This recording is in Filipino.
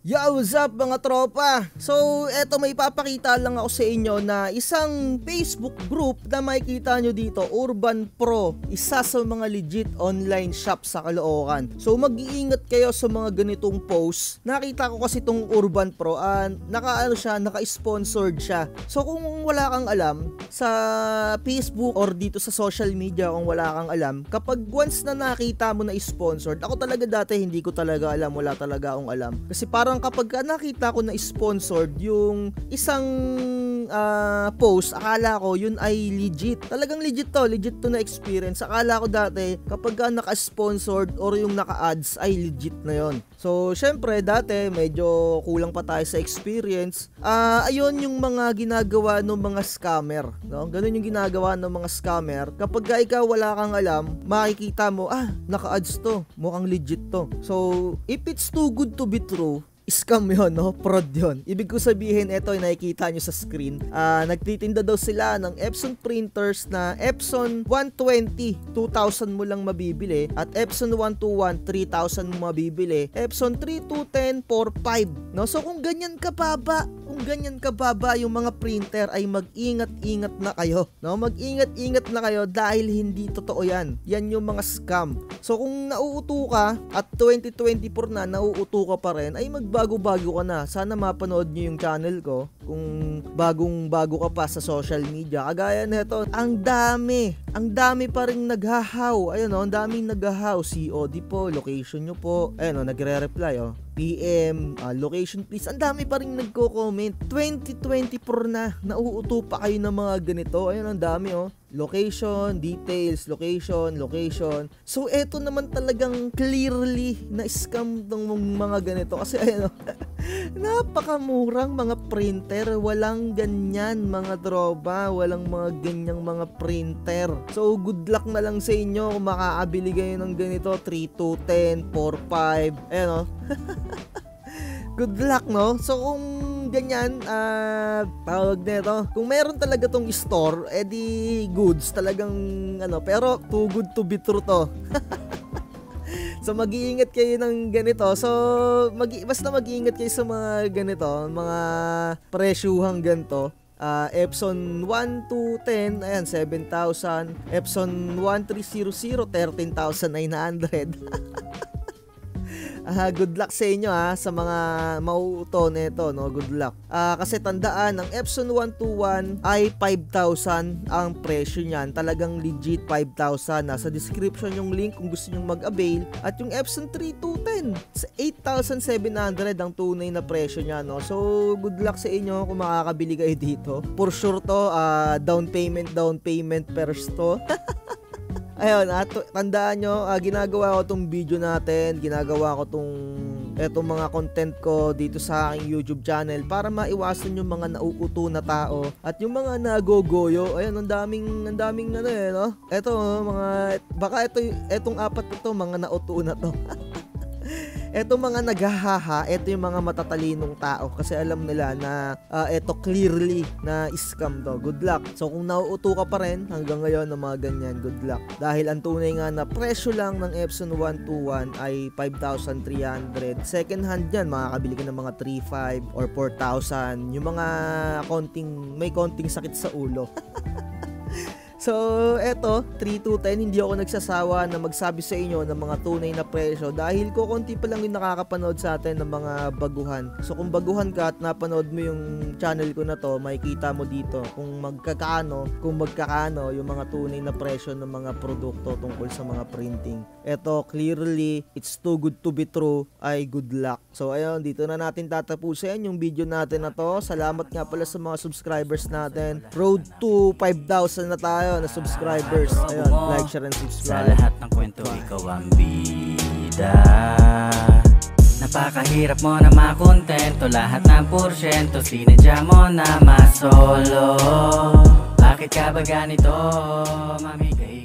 Yo, what's up mga tropa? So, eto may ipapakita lang ako sa inyo na isang Facebook group na makikita nyo dito, Urban Pro, isa sa mga legit online shop sa Caloocan. So, mag-iingat kayo sa mga ganitong post. Nakita ko kasi itong Urban Pro, naka-sponsored siya. So, kung wala kang alam, sa Facebook or dito sa social media, kung wala kang alam, kapag once na nakita mo na sponsored, ako talaga dati hindi ko talaga alam, wala talaga akong alam. Kasi parang kapag nakita ko na sponsored yung isang post, akala ko yun ay legit. Talagang legit to na experience. Akala ko dati kapag naka-sponsored or yung naka-ads ay legit na yon. So, syempre dati medyo kulang pa tayo sa experience. Ayun yung mga ginagawa ng mga scammer, no? Ganun yung ginagawa ng mga scammer. Kapag ikaw wala kang alam, makikita mo, naka-ads to, mukhang legit to. So, if it's too good to be true, scam yun, no? Fraud yun. Ibig ko sabihin, ito yung nakikita nyo sa screen. Nagtitinda daw sila ng Epson printers na Epson 120, 2,000 mo lang mabibili. At Epson 121, 3,000 mo mabibili. Epson 3210, 4,500. No? So kung ganyan kababa yung mga printer, ay mag-ingat-ingat na kayo. No? Mag-ingat-ingat na kayo dahil hindi totoo yan. Yan yung mga scam. So kung nauuto ka at 2024 na, nauuto ka pa rin, ay bago-bago ka na. Sana mapanood nyo yung channel ko kung bagong-bago ka pa sa social media. Kagaya nito, ang dami pa rin naghahaw. Ayun, ang daming naghahaw. COD po, location nyo po. Ayun, nagre-reply, PM, location please. Ang dami pa rin nagko-comment. 2024 na, nauuto pa kayo ng mga ganito. Ayun, ang dami, location, details, location. So, eto naman talagang clearly na scam ng mga ganito. Kasi ayun, napakamurang mga printer. Walang ganyan mga droba. Walang mga ganyang mga printer. So, good luck na lang sa inyo kung makakabili kayo ng ganito. 3210, 45. Ayun, good luck, no? So, kung ganyan, tawag nito, kung meron talaga tong store, edi goods, talagang, pero too good to be true to. So, mag-iingat kayo ng ganito. So, basta mag-iingat kayo sa mga ganito, mga presyuhang ganito. Epson 1210, ayan, 7,000. Epson 1300, 13,900. Good luck sa inyo sa mga mauuto nito, no? Good luck. Kasi tandaan, ang Epson 121 ay 5,000 ang presyo niyan. Talagang legit 5,000. Nasa description yung link kung gusto niyo mag-avail. At yung Epson 3210, 8,700 ang tunay na presyo niya, no? So, good luck sa inyo kung makakabili kayo dito. For sure to, down payment first to. Ayun, tandaan nyo, ginagawa ko tong video natin, ginagawa ko etong mga content ko dito sa aking YouTube channel para maiwasan yung mga nauuto na tao at yung mga nagogoyo. Ayun, ang daming no? Eto, baka etong apat na to, mga nauto na to. Eto mga naghahaha, eto yung mga matatalinong tao kasi alam nila na eto clearly na scam to. Good luck. So kung nauuto ka pa rin hanggang ngayon ng mga ganyan, good luck. Dahil ang tunay nga na presyo lang ng Epson 121 ay 5,300. Second hand yan, makakabili ka ng mga 3,500 or 4,000. Yung mga may konting sakit sa ulo. So, eto, 3210, hindi ako nagsasawa na magsabi sa inyo ng mga tunay na presyo dahil konti pa lang yung nakakapanood sa atin ng mga baguhan. So, kung baguhan ka at napanood mo yung channel ko na to, makikita mo dito kung magkano yung mga tunay na presyo ng mga produkto tungkol sa mga printing. Eto, clearly, it's too good to be true, ay good luck. So, ayun, dito na natin tatapusin yung video natin na to. Salamat nga pala sa mga subscribers natin. Road to 5,000 na tayo na subscribers. Ayun, like, share, and subscribe. Sa lahat ng kwento, ikaw ang bida. Napakahirap mo na makontento. Lahat ng porsyento, sinadya mo na masolo. Bakit ka ba ganito, mami?